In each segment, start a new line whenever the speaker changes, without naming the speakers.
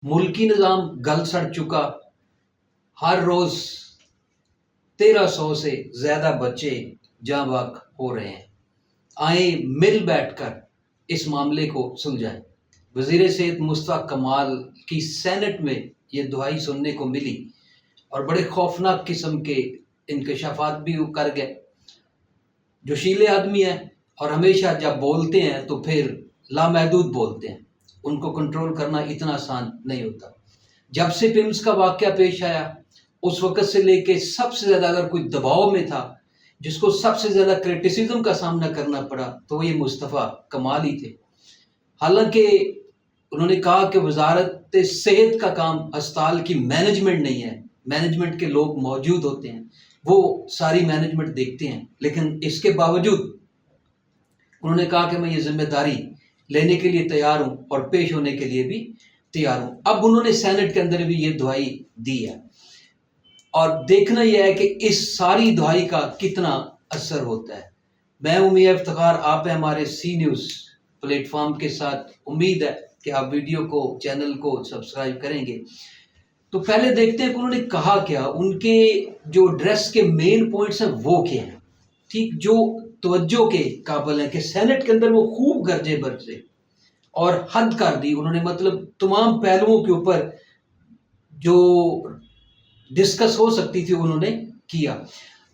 ملکی نظام گل سڑ چکا، ہر روز 1300 سے زیادہ بچے جاں بحق ہو رہے ہیں۔ آئیں مل بیٹھ کر اس معاملے کو سلجھائیں۔ وزیر صحت مصطفیٰ کمال کی سینٹ میں یہ دعائی سننے کو ملی اور بڑے خوفناک قسم کے انکشافات بھی کر گئے۔ جوشیلے آدمی ہیں اور ہمیشہ جب بولتے ہیں تو پھر لامحدود بولتے ہیں، ان کو کنٹرول کرنا اتنا آسان نہیں ہوتا۔ جب سے پیمز کا واقعہ پیش آیا اس وقت سے لے کے سب سے زیادہ اگر کوئی دباؤ میں تھا، جس کو سب سے زیادہ کرٹیسزم کا سامنا کرنا پڑا، تو وہ یہ مصطفیٰ کمال ہی تھے۔ حالانکہ انہوں نے کہا کہ وزارت صحت کا کام اسپتال کی مینجمنٹ نہیں ہے، مینجمنٹ کے لوگ موجود ہوتے ہیں، وہ ساری مینجمنٹ دیکھتے ہیں، لیکن اس کے باوجود انہوں نے کہا کہ میں یہ ذمہ داری لینے کے لیے تیار ہوں اور پیش ہونے کے لیے بھی تیار ہوں۔ اب انہوں نے سینٹ کے اندر بھی یہ دعائی دی ہے اور دیکھنا یہ ہے کہ اس ساری دعائی کا کتنا اثر ہوتا ہے۔ میں امید افتخار، آپ ہیں ہمارے سی نیوز پلیٹ فارم کے ساتھ، امید ہے کہ آپ ویڈیو کو، چینل کو سبسکرائب کریں گے۔ تو پہلے دیکھتے ہیں کہ انہوں نے کہا کیا، ان کے جو ایڈریس کے مین پوائنٹس ہیں وہ کیا ہیں، ٹھیک، جو توجہ کے قابل ہیں کہ سینٹ کے اندر وہ خوب گرجے برسے اور حد کر دی انہوں نے، مطلب تمام پہلوؤں کے اوپر جو ڈسکس ہو سکتی تھی انہوں نے کیا۔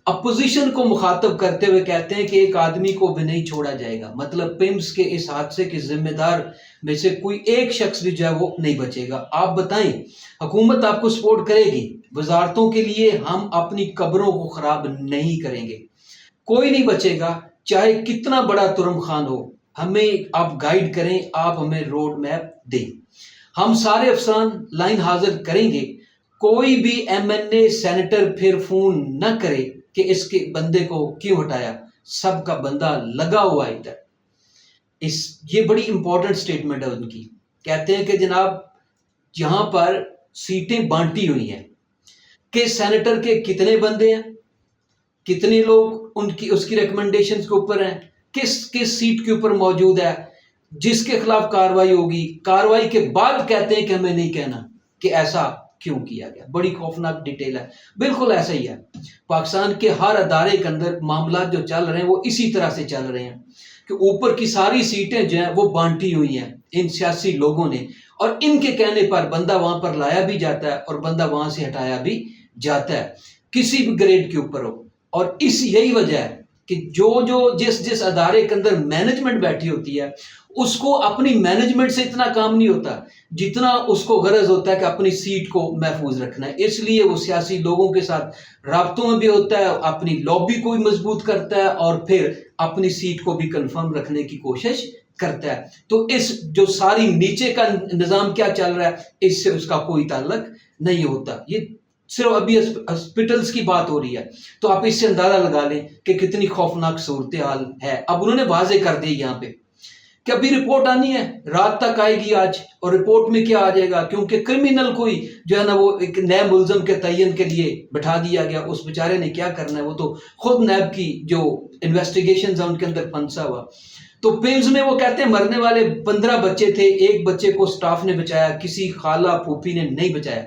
اپوزیشن کو مخاطب کرتے ہوئے کہتے ہیں کہ ایک آدمی کو بھی نہیں چھوڑا جائے گا، مطلب پیمز کے اس حادثے کے ذمہ دار میں سے کوئی ایک شخص بھی جو ہے وہ نہیں بچے گا۔ آپ بتائیں، حکومت آپ کو سپورٹ کرے گی، وزارتوں کے لیے ہم اپنی قبروں کو خراب نہیں کریں گے، کوئی نہیں بچے گا، چاہے کتنا بڑا ترم خان ہو، ہمیں آپ گائیڈ کریں، آپ ہمیں روڈ میپ دیں، ہم سارے افسران لائن حاضر کریں گے، کوئی بھی ایم این اے سینیٹر پھر فون نہ کرے کہ اس کے بندے کو کیوں ہٹایا، سب کا بندہ لگا ہوا ادھر۔ یہ بڑی امپورٹنٹ سٹیٹمنٹ ہے ان کی۔ کہتے ہیں کہ جناب یہاں پر سیٹیں بانٹی ہوئی ہیں کہ سینیٹر کے کتنے بندے ہیں، کتنے لوگ اس کی ریکمنڈیشنز کے اوپر ہیں، کس سیٹ کے اوپر موجود ہے، جس کے خلاف کارروائی ہوگی، کارروائی کے بعد کہتے ہیں کہ ہمیں نہیں کہنا کہ ایسا کیوں کیا گیا۔ بڑی خوفناک ڈیٹیل ہے، بالکل ایسا ہی ہے۔ پاکستان کے ہر ادارے کے اندر معاملات جو چل رہے ہیں وہ اسی طرح سے چل رہے ہیں کہ اوپر کی ساری سیٹیں جو ہیں وہ بانٹی ہوئی ہیں ان سیاسی لوگوں نے، اور ان کے کہنے پر بندہ وہاں پر لایا بھی جاتا ہے اور بندہ وہاں سے ہٹایا بھی جاتا ہے، کسی بھی گریڈ کے اوپر ہو۔ اور یہی وجہ ہے کہ جس ادارے کے اندر مینجمنٹ بیٹھی ہوتی ہے اس کو اپنی مینجمنٹ سے اتنا کام نہیں ہوتا جتنا اس کو غرض ہوتا ہے کہ اپنی سیٹ کو محفوظ رکھنا ہے، اس لیے وہ سیاسی لوگوں کے ساتھ رابطوں میں بھی ہوتا ہے، اپنی لابی کو بھی مضبوط کرتا ہے اور پھر اپنی سیٹ کو بھی کنفرم رکھنے کی کوشش کرتا ہے۔ تو اس جو ساری نیچے کا نظام کیا چل رہا ہے اس سے اس کا کوئی تعلق نہیں ہوتا۔ یہ صرف ابھی ہاسپٹلز کی بات ہو رہی ہے تو آپ اس سے اندازہ لگا لیں کہ کتنی خوفناک صورتحال ہے۔ اب انہوں نے واضح کر دی یہاں پہ کہ ابھی رپورٹ آنی ہے، رات تک آئے گی آج، اور رپورٹ میں کیا آ جائے گا، کیونکہ کرمینل کوئی جو ہے نا وہ ایک نئے ملزم کے تعین کے لیے بٹھا دیا گیا، اس بیچارے نے کیا کرنا ہے، وہ تو خود نیب کی جو انویسٹیگیشنز ہیں ان کے اندر پھنسا ہوا۔ تو پیمز میں وہ کہتے ہیں مرنے والے 15 بچے تھے، ایک بچے کو سٹاف نے بچایا، کسی خالہ پھوپھی نے نہیں بچایا۔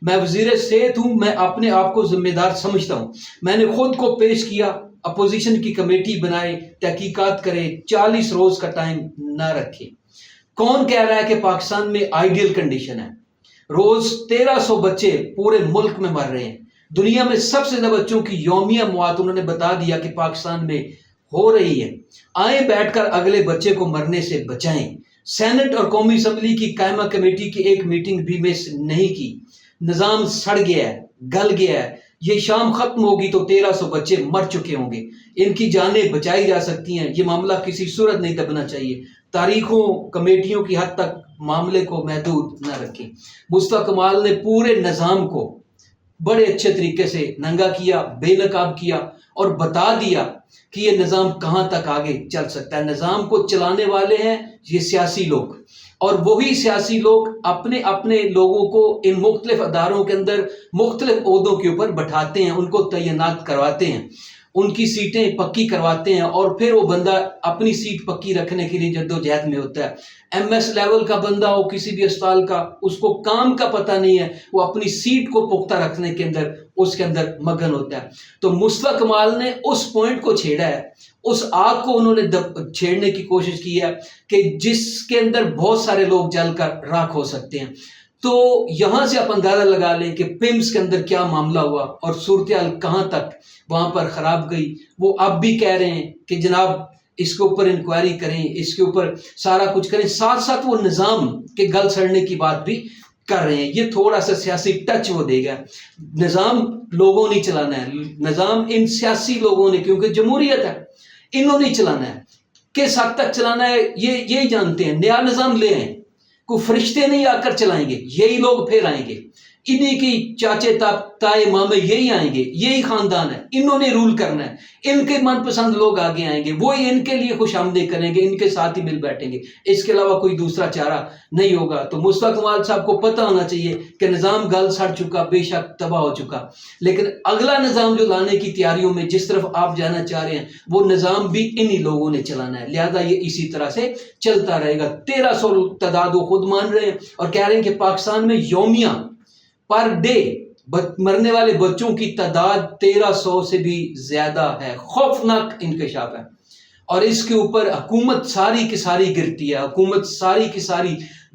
میں وزیر صحت ہوں، میں اپنے آپ کو ذمہ دار سمجھتا ہوں، میں نے خود کو پیش کیا، اپوزیشن کی کمیٹی بنائے، تحقیقات کرے، 40 روز کا ٹائم نہ رکھے۔ کون کہہ رہا ہے کہ پاکستان میں آئیڈیل کنڈیشن ہے؟ روز 1300 بچے پورے ملک میں مر رہے ہیں، دنیا میں سب سے زیادہ بچوں کی یومیہ موات انہوں نے بتا دیا کہ پاکستان میں ہو رہی ہے۔ آئیں بیٹھ کر اگلے بچے کو مرنے سے بچائیں۔ سینٹ اور قومی اسمبلی کی قائمہ کمیٹی کی ایک میٹنگ بھی مس نہیں کی۔ نظام سڑ گیا ہے، گل گیا ہے، یہ شام ختم ہوگی تو 1300 بچے مر چکے ہوں گے، ان کی جانیں بچائی جا سکتی ہیں، یہ معاملہ کسی صورت نہیں دبنا چاہیے۔ تاریخوں، کمیٹیوں کی حد تک معاملے کو محدود نہ رکھیں۔ مصطفیٰ کمال نے پورے نظام کو بڑے اچھے طریقے سے ننگا کیا، بے نقاب کیا اور بتا دیا کہ یہ نظام کہاں تک آگے چل سکتا ہے۔ نظام کو چلانے والے ہیں یہ سیاسی لوگ، اور وہی سیاسی لوگ اپنے اپنے لوگوں کو ان مختلف اداروں کے اندر مختلف عہدوں کے اوپر بٹھاتے ہیں، ان کو تعینات کرواتے ہیں، ان کی سیٹیں پکی کرواتے ہیں اور پھر وہ بندہ اپنی سیٹ پکی رکھنے کے لیے جدوجہد میں ہوتا ہے۔ ایم ایس لیول کا بندہ ہو کسی بھی اسپتال کا، اس کو کام کا پتہ نہیں ہے، وہ اپنی سیٹ کو پختہ رکھنے کے اندر اس کے اندر مگن ہوتا ہے۔ تو مصطفیٰ کمال نے اس پوائنٹ کو چھیڑا ہے، اس آگ کو انہوں نے چھیڑنے کی کوشش کی ہے کہ جس کے اندر بہت سارے لوگ جل کر راکھ ہو سکتے ہیں۔ تو یہاں سے آپ اندازہ لگا لیں کہ پیمز کے اندر کیا معاملہ ہوا اور صورتحال کہاں تک وہاں پر خراب گئی۔ وہ اب بھی کہہ رہے ہیں کہ جناب اس کے اوپر انکوائری کریں، اس کے اوپر سارا کچھ کریں، ساتھ ساتھ وہ نظام کے گل سڑنے کی بات بھی کر رہے ہیں۔ یہ تھوڑا سا سیاسی ٹچ وہ دے گا۔ نظام لوگوں نے چلانا ہے، نظام ان سیاسی لوگوں نے، کیونکہ جمہوریت ہے، انہوں نے چلانا ہے۔ کس حد تک چلانا ہے یہی جانتے ہیں۔ نیا نظام لے آئیں، کوئی فرشتے نہیں آ کر چلائیں گے، یہی لوگ پھر آئیں گے، انہی کی چاچے تائے مامے یہی آئیں گے، یہی خاندان ہے، انہوں نے رول کرنا ہے، ان کے من پسند لوگ آگے آئیں گے، وہی ان کے لیے خوش آمدید کریں گے، ان کے ساتھ ہی مل بیٹھیں گے، اس کے علاوہ کوئی دوسرا چارہ نہیں ہوگا۔ تو مصطفیٰ کمال صاحب کو پتہ ہونا چاہیے کہ نظام گل سڑ چکا، بے شک تباہ ہو چکا، لیکن اگلا نظام جو لانے کی تیاریوں میں جس طرف آپ جانا چاہ رہے ہیں وہ نظام بھی انہی لوگوں نے چلانا ہے، لہذا یہ اسی طرح سے چلتا رہے گا۔ 1300 تعداد وہ خود مان رہے ہیں اور کہہ رہے ہیں کہ پاکستان میں یومیہ پر ڈے مرنے والے بچوں کی تعداد 1300 سے بھی زیادہ ہے۔ خوفناک انکشاف ہے، اور اس کے اوپر حکومت ساری کی ساری گرتی ہے، حکومت ساری کی ساری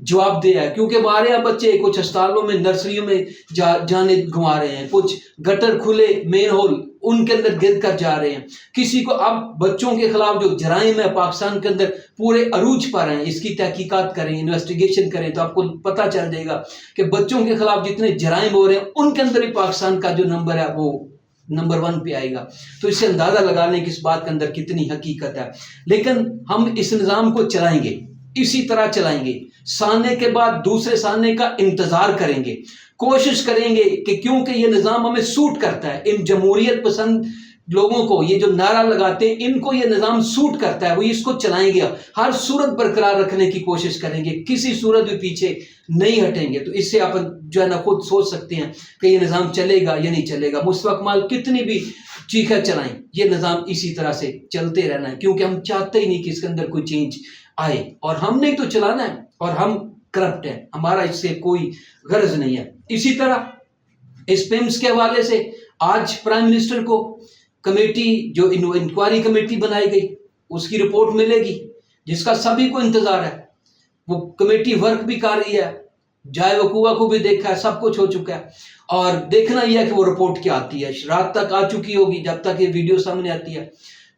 جواب دہ ہے، کیونکہ ہمارے یہاں بچے کچھ اسپتالوں میں نرسریوں میں جانے گنوا رہے ہیں، کچھ گٹر کھلے مین ہول ان کے اندر گر کر جا رہے ہیں۔ کسی کو اب بچوں کے خلاف جو جرائم ہے پاکستان کے اندر پورے عروج پر ہیں، اس کی تحقیقات کریں، انویسٹیگیشن کریں تو آپ کو پتہ چل جائے گا کہ بچوں کے خلاف جتنے جرائم ہو رہے ہیں ان کے اندر ہی پاکستان کا جو نمبر ہے وہ نمبر 1 پہ آئے گا۔ تو اس سے اندازہ لگا لیں کہ اس بات کے اندر کتنی حقیقت ہے۔ لیکن ہم اس نظام کو چلائیں گے، اسی طرح چلائیں گے، سانے کے بعد دوسرے سانے کا انتظار کریں گے، کوشش کریں گے کہ کیونکہ یہ نظام ہمیں سوٹ کرتا ہے، ان جمہوریت پسند لوگوں کو یہ جو نعرہ لگاتے ہیں ان کو یہ نظام سوٹ کرتا ہے، وہ اس کو چلائیں گے، ہر صورت برقرار رکھنے کی کوشش کریں گے، کسی صورت بھی پیچھے نہیں ہٹیں گے۔ تو اس سے آپ جو ہے نا خود سوچ سکتے ہیں کہ یہ نظام چلے گا یا نہیں چلے گا۔ مصطفیٰ کمال کتنی بھی چیخیں چلائیں، یہ نظام اسی طرح سے چلتے رہنا ہے، کیونکہ ہم چاہتے ہی نہیں کہ اس کے اندر کوئی چینج آئے، اور ہم نے تو چلانا ہے، اور ہم کرپٹ ہیں، ہمارا اس سے کوئی غرض نہیں ہے۔ اسی طرح اس پیمز کے حوالے سے آج پرائم منسٹر کو کمیٹی جو انکوائری کمیٹی بنائی گئی اس کی رپورٹ ملے گی، جس کا سبھی کو انتظار ہے۔ وہ کمیٹی ورک بھی کر رہی ہے، جائے وقوع کو بھی دیکھا ہے، سب کچھ ہو چکا ہے، اور دیکھنا یہ ہے کہ وہ رپورٹ کیا آتی ہے۔ رات تک آ چکی ہوگی جب تک یہ ویڈیو سامنے آتی ہے،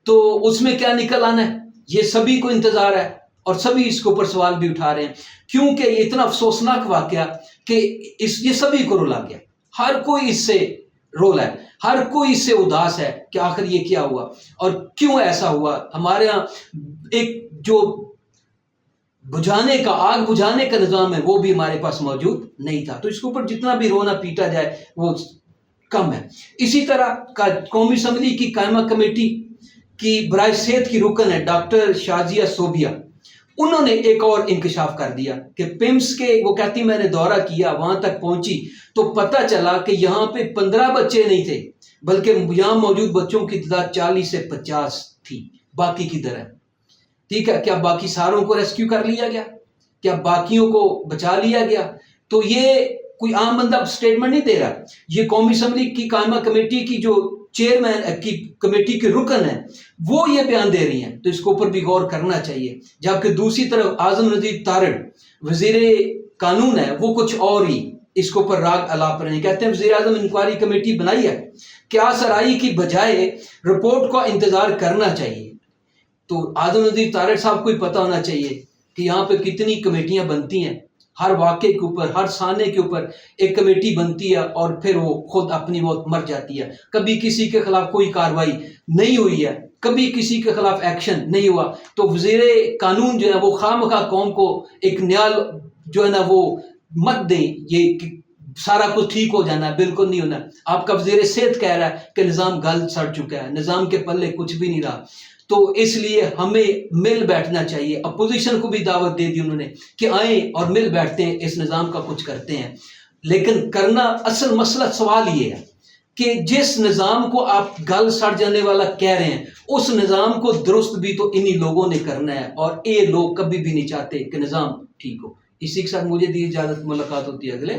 تو اس میں کیا نکل آنا ہے یہ سبھی کو انتظار ہے، اور سبھی اس کے اوپر سوال بھی اٹھا رہے ہیں، کیونکہ یہ اتنا افسوسناک واقعہ کہ یہ سبھی کو رلا گیا، ہر کوئی اس سے رولا ہے، ہر کوئی اس سے اداس ہے کہ آخر یہ کیا ہوا اور کیوں ایسا ہوا۔ ہمارے ہاں ایک جو آگ بجھانے کا نظام ہے وہ بھی ہمارے پاس موجود نہیں تھا، تو اس کے اوپر جتنا بھی رونا پیٹا جائے وہ کم ہے۔ اسی طرح قومی اسمبلی کی قائمہ کمیٹی کی برائے صحت کی رکن ہے ڈاکٹر شازیہ صوبیہ، انہوں نے ایک اور انکشاف کر دیا کہ پیمز کے، وہ کہتی میں نے دورہ کیا، وہاں تک پہنچی تو پتہ چلا کہ یہاں پہ 15 بچے نہیں تھے، بلکہ یہاں موجود بچوں کی تعداد 40 سے 50 تھی، باقی کدھر ہے؟ ٹھیک ہے، کیا باقی ساروں کو ریسکیو کر لیا گیا؟ کیا باقیوں کو بچا لیا گیا؟ تو یہ کوئی عام بندہ سٹیٹمنٹ نہیں دے رہا، یہ قومی اسمبلی کی قائمہ کمیٹی کی جو چیئرمین کی کمیٹی کے رکن ہیں وہ یہ بیان دے رہی ہیں، تو اس کے اوپر بھی غور کرنا چاہیے۔ جبکہ دوسری طرف اعظم ندیر تارڑ وزیر قانون ہے، وہ کچھ اور ہی اس کے اوپر راگ الاپ رہے ہیں، کہتے ہیں وزیر اعظم انکوائری کمیٹی بنائی ہے، کیا سرائی کی بجائے رپورٹ کا انتظار کرنا چاہیے۔ تو اعظم ندیر تارڑ صاحب کو ہی پتہ ہونا چاہیے کہ یہاں پہ کتنی کمیٹیاں بنتی ہیں، ہر واقعے کے اوپر، ہر سانے کے اوپر ایک کمیٹی بنتی ہے اور پھر وہ خود اپنی موت مر جاتی ہے، کبھی کسی کے خلاف کوئی کارروائی نہیں ہوئی ہے، کبھی کسی کے خلاف ایکشن نہیں ہوا۔ تو وزیر قانون جو ہے وہ خواہ قوم کو ایک نیا جو ہے نا وہ مت دیں یہ کہ سارا کچھ ٹھیک ہو جانا ہے، بالکل نہیں ہونا۔ آپ کا وزیر صحت کہہ رہا ہے کہ نظام گل سڑ چکا ہے، نظام کے پلے کچھ بھی نہیں رہا، تو اس لیے ہمیں مل بیٹھنا چاہیے۔ اپوزیشن کو بھی دعوت دے دی انہوں نے کہ آئیں اور مل بیٹھتے ہیں، اس نظام کا کچھ کرتے ہیں، لیکن کرنا اصل مسئلہ سوال یہ ہے کہ جس نظام کو آپ گل سڑ جانے والا کہہ رہے ہیں اس نظام کو درست بھی تو انہی لوگوں نے کرنا ہے، اور یہ لوگ کبھی بھی نہیں چاہتے کہ نظام ٹھیک ہو۔ اسی کے ساتھ مجھے دی اجازت، ملاقات ہوتی ہے اگلے